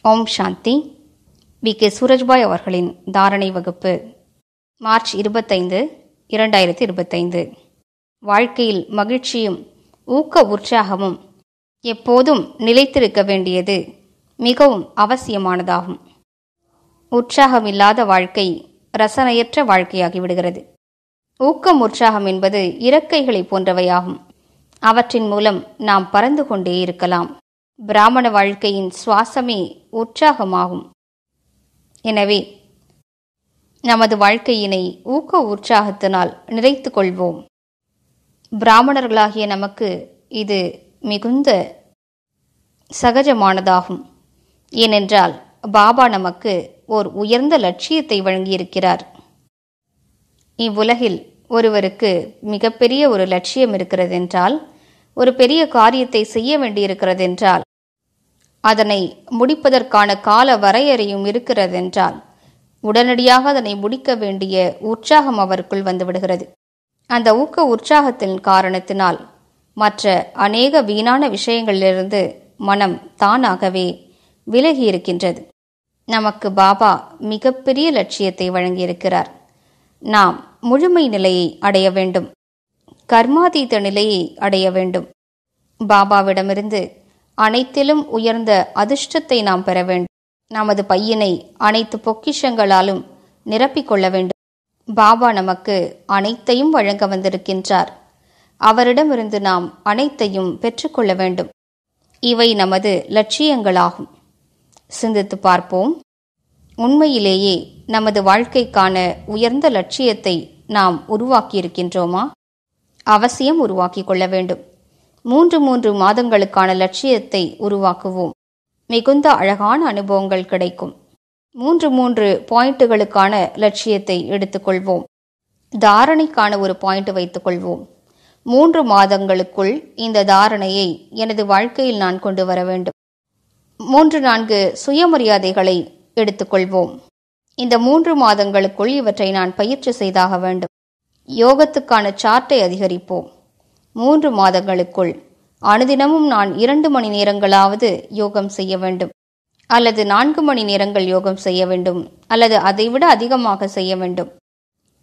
ஓம் சாந்தி. VK. Surajbhai அவர்களின் தாரணை வகுப்பு, மார்ச் 25, 2025. வாழ்க்கையில் மகிழ்ச்சியும் ஊக்க உற்சாகமும் எப்போதும் நிலைத்திருக்க வேண்டியது மிகவும் அவசியமானதாகும். உற்சாகமில்லாத வாழ்க்கை ரசனையற்ற வாழ்க்கையாகிவிடுகிறது. ஊக்கம் உற்சாகம் என்பது இறக்கைகளை போன்றவையாகும். அவற்றின் மூலம் நாம் பறந்து கொண்டே இருக்கலாம். பிராமண வாழ்க்கையின் சுவாசமே உற்சாகமாகும். எனவே நமது வாழ்க்கையினை ஊக்க உற்சாகத்தினால் நிறைத்து கொள்வோம். பிராமணர்களாகிய நமக்கு இது மிகுந்த சகஜமானதாகும். ஏனென்றால் பாபா நமக்கு ஓர் உயர்ந்த லட்சியத்தை வழங்கியிருக்கிறார். இவ்வுலகில் ஒருவருக்கு மிகப்பெரிய ஒரு லட்சியம் இருக்கிறதென்றால், ஒரு பெரிய காரியத்தை செய்ய வேண்டியிருக்கிறதென்றால், அதனை முடிப்பதற்கான கால வரையறையும் இருக்கிறதென்றால், உடனடியாக அதனை முடிக்க வேண்டிய உற்சாகம் அவருக்குள் வந்துவிடுகிறது. அந்த ஊக்க உற்சாகத்தின் காரணத்தினால் மற்ற அநேக வீணான விஷயங்களிலிருந்து மனம் தானாகவே விலகி இருக்கின்றது. நமக்கு பாபா மிகப்பெரிய லட்சியத்தை வழங்கியிருக்கிறார். நாம் முழுமை நிலையை அடைய வேண்டும், கர்மாதீத நிலையை அடைய வேண்டும். பாபாவிடமிருந்து அனைத்திலும் உயர்ந்த அதிர்ஷ்டத்தை நாம் பெற வேண்டும். நமது பையினை அனைத்து பொக்கிஷங்களாலும் நிரப்பிக்கொள்ள வேண்டும். பாபா நமக்கு அனைத்தையும் வழங்க வந்திருக்கின்றார். அவரிடமிருந்து நாம் அனைத்தையும் பெற்றுக்கொள்ள வேண்டும். இவை நமது லட்சியங்களாகும். சிந்தித்து பார்ப்போம். உண்மையிலேயே நமது வாழ்க்கைக்கான உயர்ந்த லட்சியத்தை நாம் உருவாக்கியிருக்கின்றோமா? அவசியம் உருவாக்கிக் கொள்ள வேண்டும். 3 மாதங்களுக்கான லட்சியத்தை உருவாக்குவோம். மிகுந்த அழகான அனுபவங்கள் கிடைக்கும். 3 பாயிண்ட்டுகளுக்கான லட்சியத்தை எடுத்துக்கொள்வோம். தாரணைக்கான ஒரு பாயிண்ட் வைத்துக் கொள்வோம். 3 மாதங்களுக்குள் இந்த தாரணையை எனது வாழ்க்கையில் நான் கொண்டு வர வேண்டும். 3-4 சுயமரியாதைகளை எடுத்துக்கொள்வோம். இந்த 3 மாதங்களுக்குள் இவற்றை நான் பயிற்சி செய்தாக வேண்டும். யோகத்துக்கான சார்ட்டை அதிகரிப்போம். 3 மாதங்களுக்குள் அனுதினமும் நான் 2 மணி நேரங்களாவது யோகம் செய்ய வேண்டும், அல்லது 4 மணி நேரங்கள் யோகம் செய்ய வேண்டும், அல்லது அதைவிட அதிகமாக செய்ய வேண்டும்.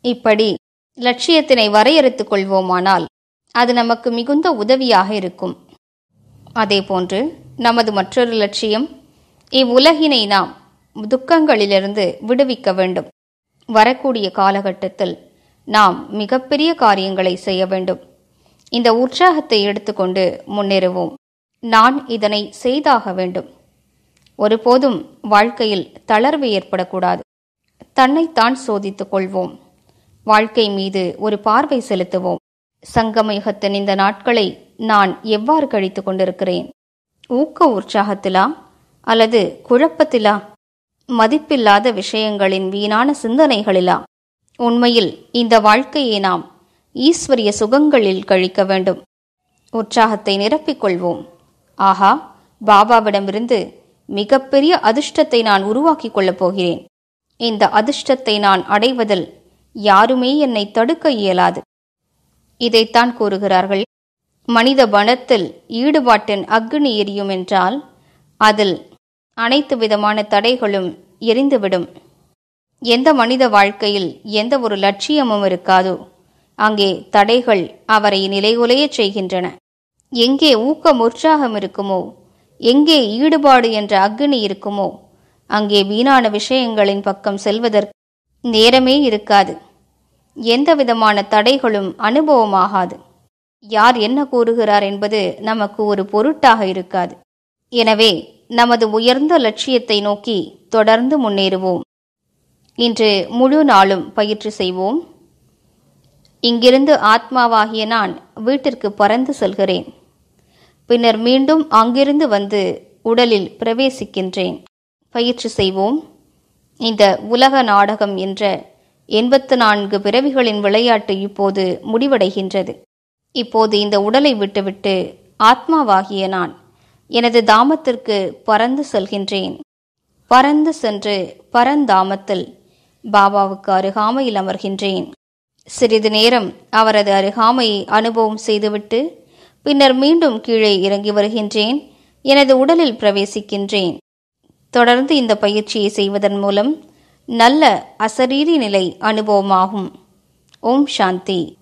இப்படி லட்சியத்தினை வரையறுத்துக் கொள்வோமானால் அது நமக்கு மிகுந்த உதவியாக இருக்கும். அதேபோன்று நமது மற்றொரு லட்சியம், இவ்வுலகினை நாம் துக்கங்களிலிருந்து விடுவிக்க வேண்டும். வரக்கூடிய காலகட்டத்தில் நாம் மிகப்பெரிய காரியங்களை செய்ய வேண்டும். இந்த உற்சாகத்தை எடுத்துக்கொண்டு முன்னேறுவோம். நான் இதனை செய்தாக வேண்டும். ஒருபோதும் வாழ்க்கையில் தளர்வு ஏற்படக்கூடாது. தன்னைத்தான் சோதித்துக் கொள்வோம். வாழ்க்கை மீது ஒரு பார்வை செலுத்துவோம். சங்கமயுகத்தின் இந்த நாட்களை நான் எவ்வாறு கழித்து கொண்டிருக்கிறேன்? ஊக்க உற்சாகத்திலா அல்லது குழப்பத்திலா? மதிப்பில்லாத விஷயங்களின் வீணான சிந்தனைகளிலா? உண்மையில் இந்த வாழ்க்கையை நாம் ஈஸ்வரிய சுகங்களில் கழிக்க வேண்டும். உற்சாகத்தை நிரப்பிக்கொள்வோம். ஆஹா, பாபாவிடமிருந்து மிகப்பெரிய அதிர்ஷ்டத்தை நான் உருவாக்கிக் கொள்ளப் போகிறேன். இந்த அதிர்ஷ்டத்தை நான் அடைவதில் யாருமே என்னை தடுக்க இயலாது. இதைத்தான் கூறுகிறார்கள். மனித பணத்தில் ஈடுபாட்டின் அக்னி எரியும் என்றால் அதில் அனைத்து விதமான தடைகளும் எரிந்துவிடும். எந்த மனித வாழ்க்கையில் எந்த ஒரு லட்சியமும் இருக்காதோ அங்கே தடைகள் அவரை நிலைகுலையச் செய்கின்றன. எங்கே ஊக்கம் உற்சாகம் இருக்குமோ, எங்கே ஈடுபாடு என்ற அக்னி இருக்குமோ, அங்கே வீணான விஷயங்களின் பக்கம் செல்வதற்கு நேரமே இருக்காது. எந்த விதமான தடைகளும் அனுபவமாகாது. யார் என்ன கூறுகிறார் என்பது நமக்கு ஒரு பொருட்டாக இருக்காது. எனவே நமது உயர்ந்த லட்சியத்தை நோக்கி தொடர்ந்து முன்னேறுவோம். இன்று முழு நாளும் பயிற்சி செய்வோம். இங்கிருந்து ஆத்மாவாகிய நான் வீட்டிற்கு பறந்து செல்கிறேன். பின்னர் மீண்டும் அங்கிருந்து வந்து உடலில் பிரவேசிக்கின்றேன். பயிற்சி செய்வோம். இந்த உலக நாடகம் என்ற 84 பிறவிகளின் விளையாட்டு இப்போது முடிவடைகின்றது. இப்போது இந்த உடலை விட்டுவிட்டு ஆத்மாவாகிய நான் எனது தாமத்திற்கு பறந்து செல்கின்றேன். பறந்து சென்று பரந்தாமத்தில் பாபாவுக்கு அருகாமையில் அமர்கின்றேன். சிறிது நேரம் அவரது அருகாமையை அனுபவம் செய்துவிட்டு பின்னர் மீண்டும் கீழே இறங்கி வருகின்றேன். எனது உடலில் பிரவேசிக்கின்றேன். தொடர்ந்து இந்த பயிற்சியை செய்வதன் மூலம் நல்ல அசரீரி நிலை அனுபவமாகும். ஓம் சாந்தி.